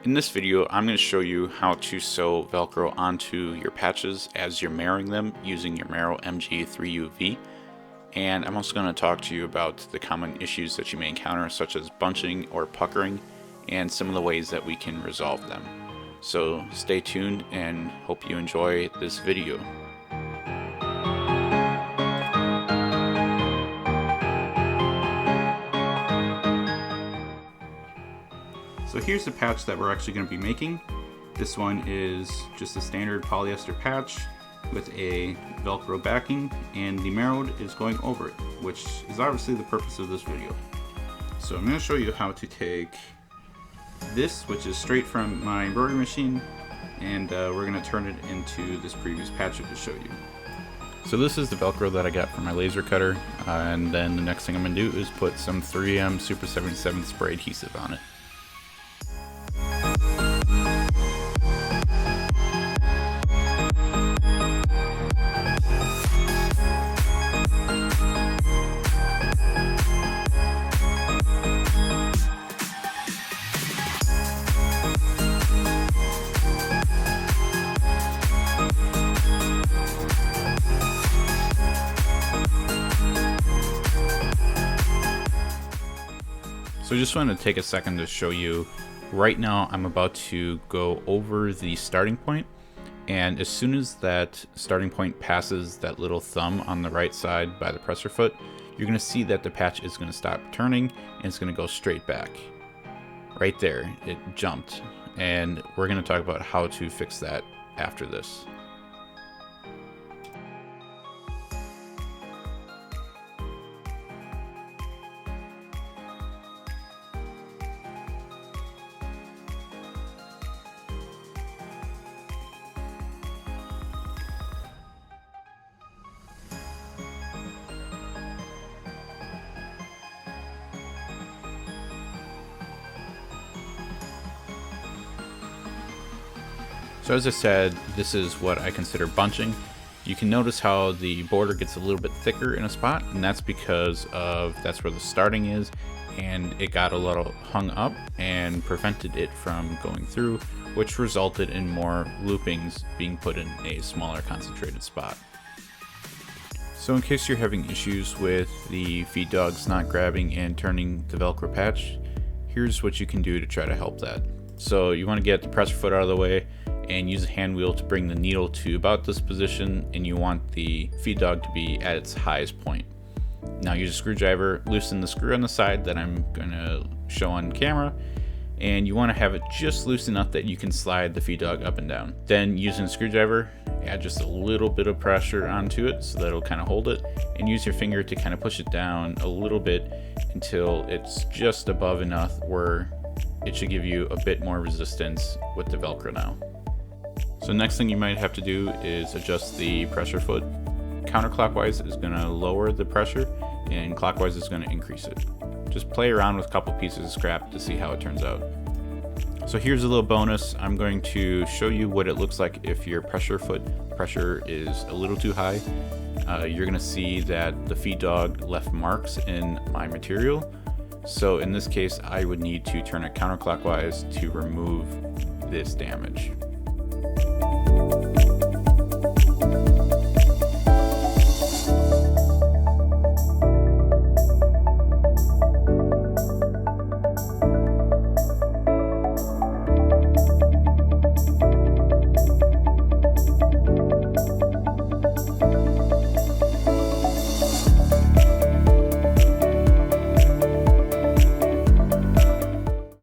In this video, I'm going to show you how to sew Velcro onto your patches as you're marrowing them using your Marrow MG3UV. And I'm also going to talk to you about the common issues that you may encounter, such as bunching or puckering, and some of the ways that we can resolve them. So stay tuned and hope you enjoy this video. So here's the patch that we're actually going to be making. This one is just a standard polyester patch with a Velcro backing, and the marrowed is going over it, which is obviously the purpose of this video. So I'm going to show you how to take this, which is straight from my embroidery machine, and we're going to turn it into this previous patch to show you. So this is the Velcro that I got from my laser cutter, and then the next thing I'm going to do is put some 3M Super 77 spray adhesive on it. So I just wanted to take a second to show you, right now I'm about to go over the starting point, and as soon as that starting point passes that little thumb on the right side by the presser foot, you're going to see that the patch is going to stop turning and it's going to go straight back. Right there, it jumped, and we're going to talk about how to fix that after this. So as I said, this is what I consider bunching. You can notice how the border gets a little bit thicker in a spot, and that's because that's where the starting is, and it got a little hung up and prevented it from going through, which resulted in more loopings being put in a smaller concentrated spot. So in case you're having issues with the feed dogs not grabbing and turning the Velcro patch, here's what you can do to try to help that. So you want to get the presser foot out of the way and use a hand wheel to bring the needle to about this position, and you want the feed dog to be at its highest point. Now use a screwdriver, loosen the screw on the side that I'm going to show on camera, and you want to have it just loose enough that you can slide the feed dog up and down. Then using a screwdriver, add just a little bit of pressure onto it so that it'll kind of hold it, and use your finger to kind of push it down a little bit until it's just above enough where it should give you a bit more resistance with the Velcro now. So next thing you might have to do is adjust the pressure foot. Counterclockwise is going to lower the pressure, and clockwise is going to increase it. Just play around with a couple pieces of scrap to see how it turns out. So here's a little bonus. I'm going to show you what it looks like if your pressure foot pressure is a little too high. You're going to see that the feed dog left marks in my material. So in this case, I would need to turn it counterclockwise to remove this damage.